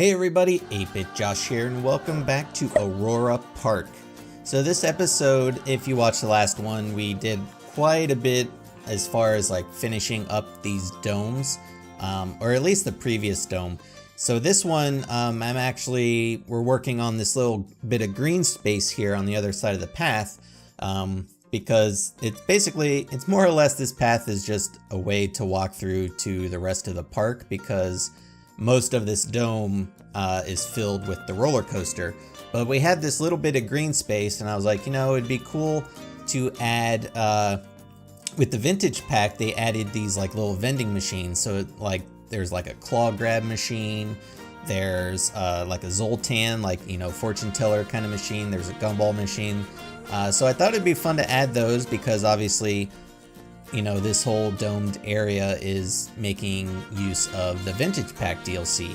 Hey everybody, 8-Bit Josh here, and welcome back to Aurora Park. So this episode, if you watched the last one, we did quite a bit as far as like finishing up these domes, or at least the previous dome. So this one, we're working on this little bit of green space here on the other side of the path, because it's more or less this path is just a way to walk through to the rest of the park, because most of this dome is filled with the roller coaster. But we had this little bit of green space, and I was like, it'd be cool to add, with the vintage pack, they added these like little vending machines. So there's like a claw grab machine, there's like a Zoltan, fortune teller kind of machine, there's a gumball machine. So I thought it'd be fun to add those, because obviously this whole domed area is making use of the Vintage Pack DLC.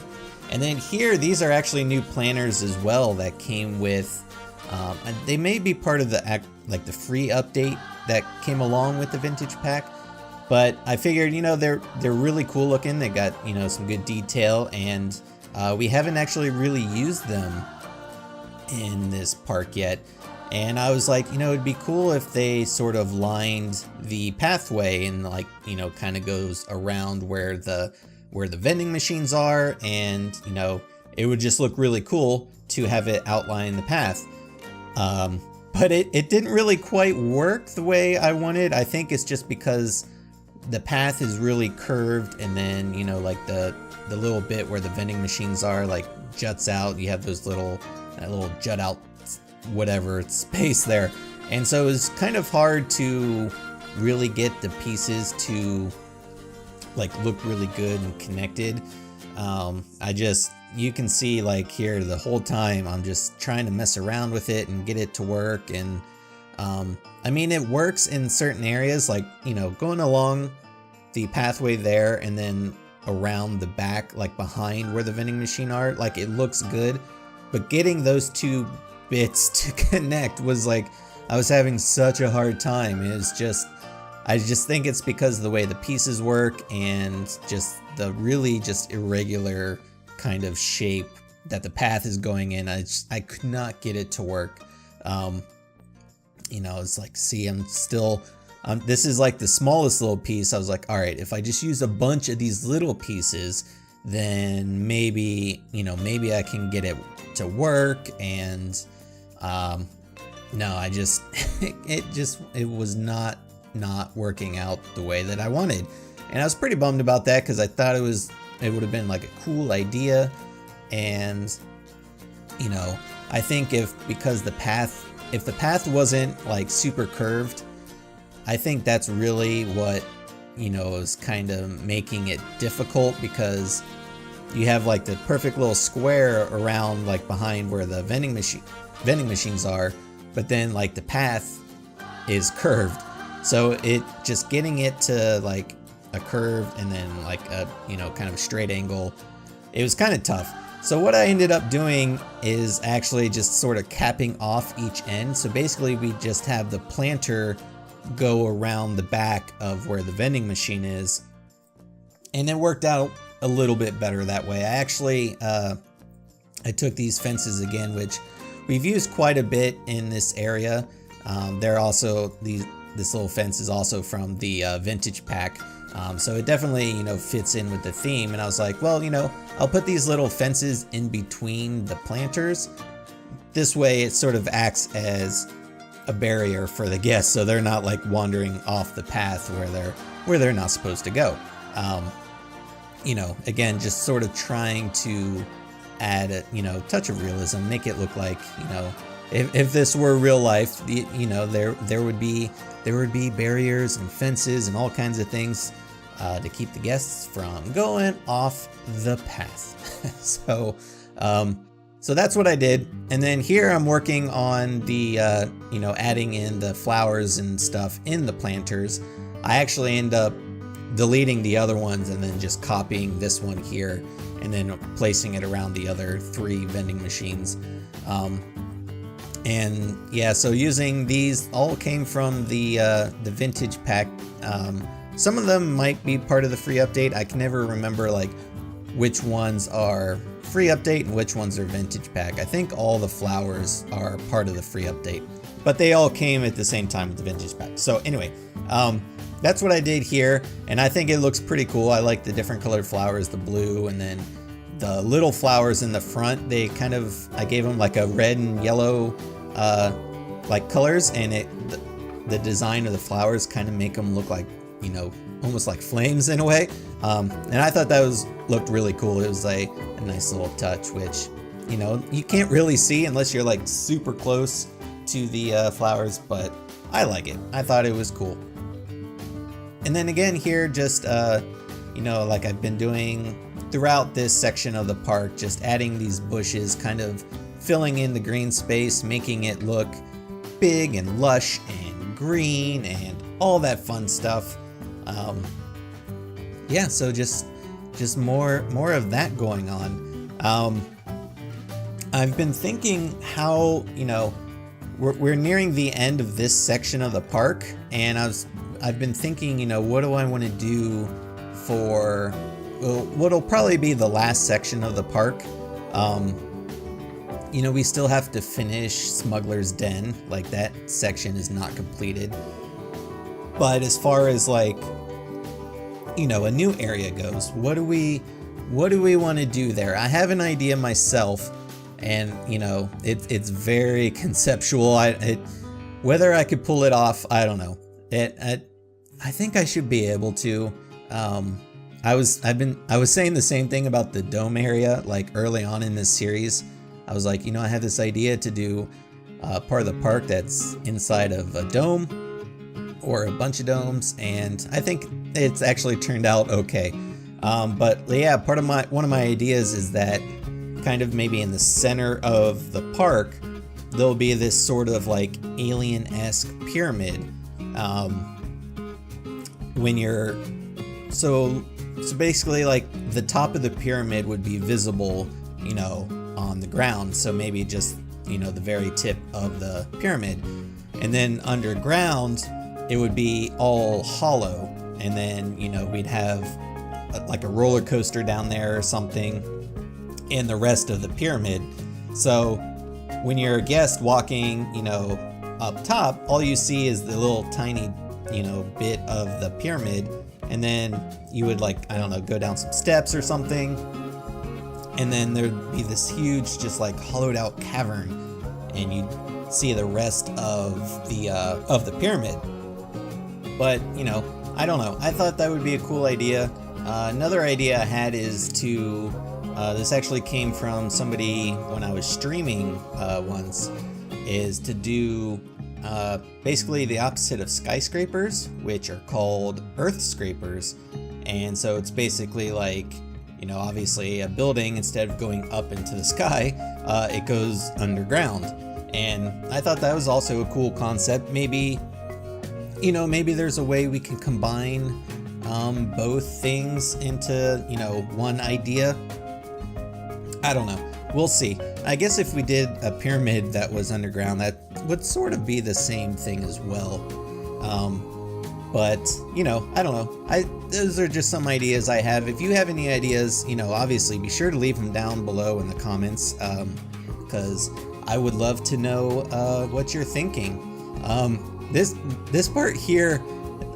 And then here, these are actually new planners as well that came with, they may be part of the free update that came along with the Vintage Pack. But I figured, they're really cool looking. They got, some good detail, and we haven't actually really used them in this park yet. And I was like, it'd be cool if they sort of lined the pathway and kind of goes around where the vending machines are, and it would just look really cool to have it outline the path. But it didn't really quite work the way I wanted. I think it's just because the path is really curved, and then the little bit where the vending machines are juts out. You have those that little jut out whatever space there, and so it was kind of hard to really get the pieces to look really good and connected. You can see here the whole time I'm just trying to mess around with it and get it to work, and it works in certain areas, going along the pathway there and then around the back, behind where the vending machine are, it looks good. But getting those two bits to connect was I was having such a hard time. I just think it's because of the way the pieces work, and just the really just irregular kind of shape that the path is going in. I could not get it to work. It's see, I'm still, this is the smallest little piece. I was like, all right, if I just use a bunch of these little pieces, then maybe I can get it to work. And no, it was not working out the way that I wanted. And I was pretty bummed about that, because I thought it would have been a cool idea. And I think if the path wasn't super curved, I think that's really what is kind of making it difficult, because you have the perfect little square around behind where the vending machines are, but then the path is curved. So it just getting it to a curve and then a kind of a straight angle, it was kind of tough. So what I ended up doing is actually just sort of capping off each end. So basically we just have the planter go around the back of where the vending machine is, and it worked out a little bit better that way. I actually I took these fences again, which we've used quite a bit in this area. They're also this little fence is also from the vintage pack, so it definitely fits in with the theme. And I was like, well, I'll put these little fences in between the planters. This way it sort of acts as a barrier for the guests, so they're not wandering off the path where they're not supposed to go. Again, just sort of trying to add a touch of realism, make it look like if this were real life, there would be barriers and fences and all kinds of things to keep the guests from going off the path. So that's what I did. And then here I'm working on the adding in the flowers and stuff in the planters. I actually end up deleting the other ones and then just copying this one here and then placing it around the other 3 vending machines. And yeah, so using these all came from the vintage pack. Some of them might be part of the free update. I can never remember which ones are free update and which ones are vintage pack. I think all the flowers are part of the free update, but they all came at the same time with the vintage pack. So anyway, that's what I did here, and I think it looks pretty cool. I like the different colored flowers, the blue, and then the little flowers in the front, they kind of, I gave them like a red and yellow like colors, and the design of the flowers kind of make them look like, you know, almost like flames in a way. And I thought that looked really cool. It was a nice little touch, which, you know, you can't really see unless you're like super close to the flowers, but I like it. I thought it was cool. And then again here, just, you know, like I've been doing throughout this section of the park, just adding these bushes, kind of filling in the green space, making it look big and lush and green and all that fun stuff. Yeah, so just more of that going on. I've been thinking how, you know, we're nearing the end of this section of the park, and I've been thinking, you know, what do I want to do for, well, what'll probably be the last section of the park. You know, we still have to finish Smuggler's Den, like that section is not completed. But as far as like, you know, a new area goes, what do we want to do there? I have an idea myself, and you know, it's very conceptual. Whether I could pull it off, I don't know. I think I should be able to. I was saying the same thing about the dome area, like early on in this series. I was like, you know, I have this idea to do part of the park that's inside of a dome or a bunch of domes, and I think it's actually turned out okay. But yeah, one of my ideas is that kind of maybe in the center of the park, there'll be this sort of like alien-esque pyramid. So basically, like the top of the pyramid would be visible, you know, on the ground. So maybe just, you know, the very tip of the pyramid, and then underground it would be all hollow, and then, you know, we'd have like a roller coaster down there or something in the rest of the pyramid. So when you're a guest walking, you know, up top, all you see is the little tiny, you know, bit of the pyramid, and then you would, like, I don't know, go down some steps or something, and then there'd be this huge, just like hollowed out cavern, and you'd see the rest of the pyramid. But, you know, I don't know. I thought that would be a cool idea. Another idea I had is to, this actually came from somebody when I was streaming once, is to do basically the opposite of skyscrapers, which are called earth scrapers. And so it's basically like, you know, obviously a building, instead of going up into the sky, it goes underground. And I thought that was also a cool concept. Maybe, you know, maybe there's a way we can combine both things into, you know, one idea. I don't know. We'll see. I guess if we did a pyramid that was underground, that would sort of be the same thing as well. But, you know, I don't know. Those are just some ideas I have. If you have any ideas, you know, obviously be sure to leave them down below in the comments, because I would love to know what you're thinking. This part here,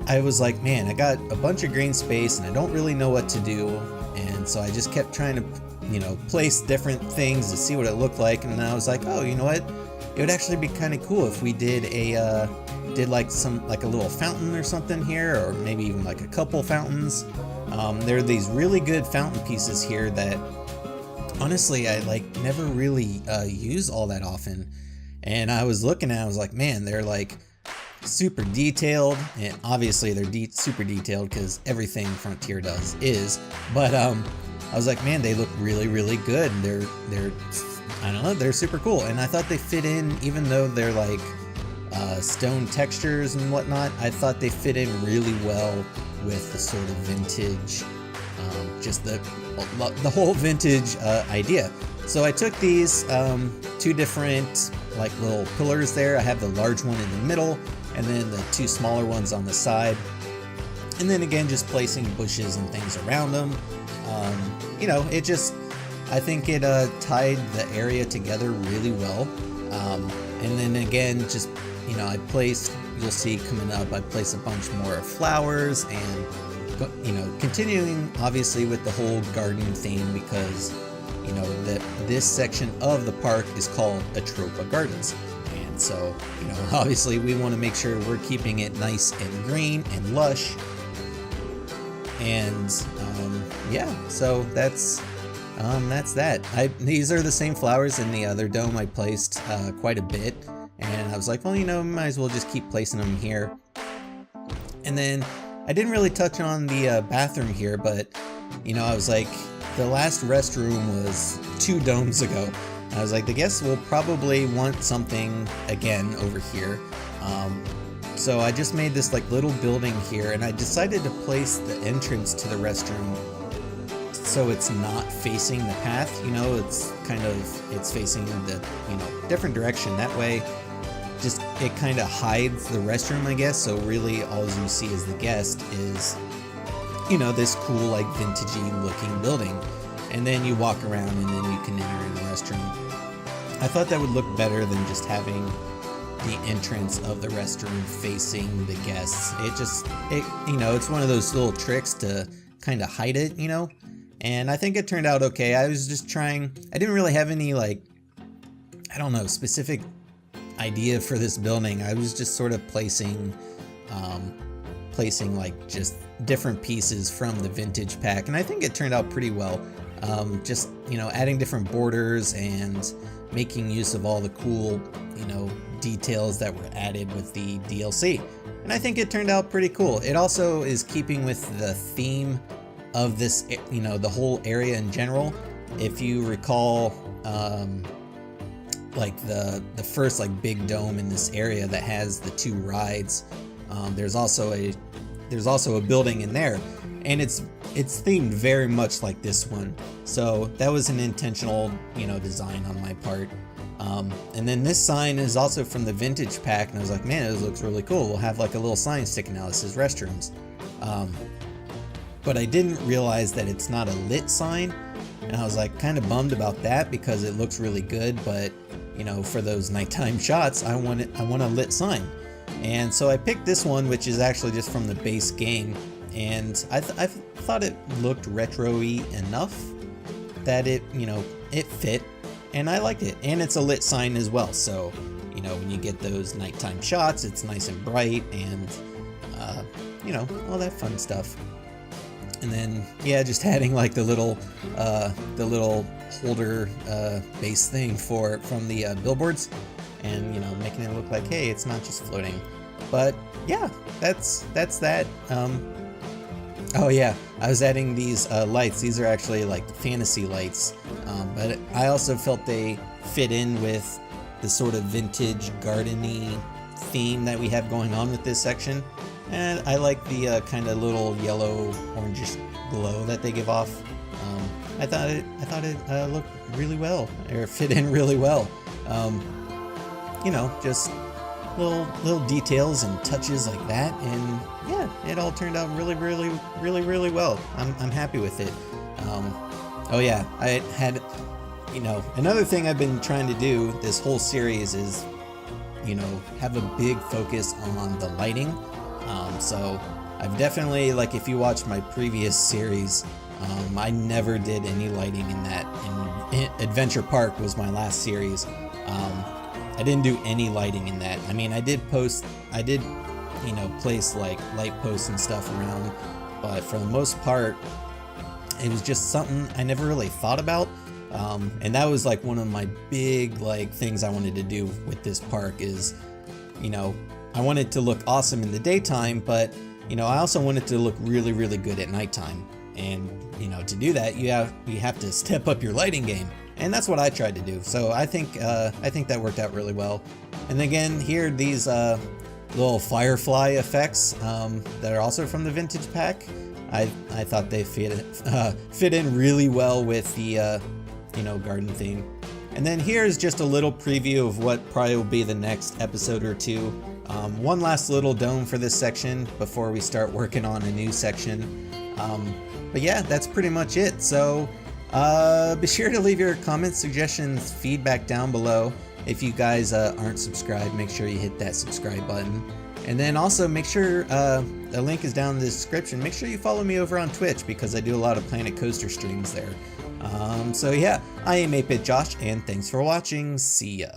I was like, man, I got a bunch of green space and I don't really know what to do. And so I just kept trying to, you know, place different things to see what it looked like. And then I was like, oh, you know what? It would actually be kind of cool if we did like a little fountain or something here, or maybe even like a couple fountains. There are these really good fountain pieces here that honestly I like never really use all that often. And I was looking at it, I was like, man, they're like super detailed, and obviously they're super detailed because everything Frontier does is, but I was like, man, they look really, really good. They're I don't know, they're super cool, and I thought they fit in, even though they're like stone textures and whatnot. I thought they fit in really well with the sort of vintage, just the whole vintage idea. So I took these two different like little pillars there. I have the large one in the middle, and then the two smaller ones on the side. And then again, just placing bushes and things around them. You know, it just, I think it tied the area together really well. And then again, just, you know, I placed, you'll see coming up, I placed a bunch more flowers and, you know, continuing obviously with the whole garden theme, because, you know, that this section of the park is called Atropa Gardens. And so, you know, obviously we want to make sure we're keeping it nice and green and lush. And yeah, so that's that. These are the same flowers in the other dome I placed quite a bit, and I was like, well, you know, might as well just keep placing them here. And then I didn't really touch on the bathroom here, but you know, I was like, the last restroom was 2 domes ago. I was like, the guests will probably want something again over here. So I just made this like little building here, and I decided to place the entrance to the restroom so it's not facing the path, you know, it's facing the, you know, different direction. That way, just it kind of hides the restroom, I guess. So really all you see as the guest is, you know, this cool like vintagey looking building. And then you walk around and then you can enter in the restroom. I thought that would look better than just having the entrance of the restroom facing the guests. It you know, it's one of those little tricks to kind of hide it, you know. And I think it turned out okay. I was just trying, I didn't really have any like, I don't know, specific idea for this building. I was just sort of placing like just different pieces from the vintage pack, and I think it turned out pretty well. Just, you know, adding different borders and making use of all the cool, you know, details that were added with the DLC. And I think it turned out pretty cool. It also is keeping with the theme of this, you know, the whole area in general. If you recall, like the first like big dome in this area that has the 2 rides, there's also a building in there, and it's themed very much like this one. So that was an intentional, you know, design on my part. And then this sign is also from the vintage pack, and I was like, man, this looks really cool. We'll have like a little sign sticking out that says restrooms. But I didn't realize that it's not a lit sign, and I was like kind of bummed about that because it looks really good, but you know, for those nighttime shots, I want a lit sign. And so I picked this one, which is actually just from the base game, and I thought it looked retro-y enough that it, you know, it fit, and I liked it. And it's a lit sign as well, so you know, when you get those nighttime shots, it's nice and bright, and you know, all that fun stuff. And then yeah, just adding like the little holder base thing from the billboards, and you know, making it look like, hey, it's not just floating. But yeah, that's that. Oh yeah, I was adding these lights. These are actually like fantasy lights, but I also felt they fit in with the sort of vintage garden-y theme that we have going on with this section. And I like the kind of little yellow orangish glow that they give off. I thought it looked really well, or fit in really well. You know, just little details and touches like that, and yeah, it all turned out really well. I'm happy with it. Oh yeah, I had, you know, another thing I've been trying to do this whole series is, you know, have a big focus on the lighting. So I've definitely, like, if you watch my previous series, I never did any lighting in that. In Adventure Park was my last series. I didn't do any lighting in that. I mean, I did, you know, place like light posts and stuff around, but for the most part, it was just something I never really thought about. And that was like one of my big like things I wanted to do with this park is, you know, I wanted it to look awesome in the daytime, but you know, I also wanted it to look really good at nighttime. And you know, to do that, you have to step up your lighting game, and that's what I tried to do. So I think that worked out really well. And again, here these little firefly effects that are also from the vintage pack. I thought they fit in really well with the you know, garden theme. And then here's just a little preview of what probably will be the next episode or two. One last little dome for this section before we start working on a new section. But yeah, that's pretty much it. So be sure to leave your comments, suggestions, feedback down below. If you guys aren't subscribed, make sure you hit that subscribe button. And then also make sure, the link is down in the description, make sure you follow me over on Twitch because I do a lot of Planet Coaster streams there. So yeah, I am 8-Bit Josh, and thanks for watching. See ya.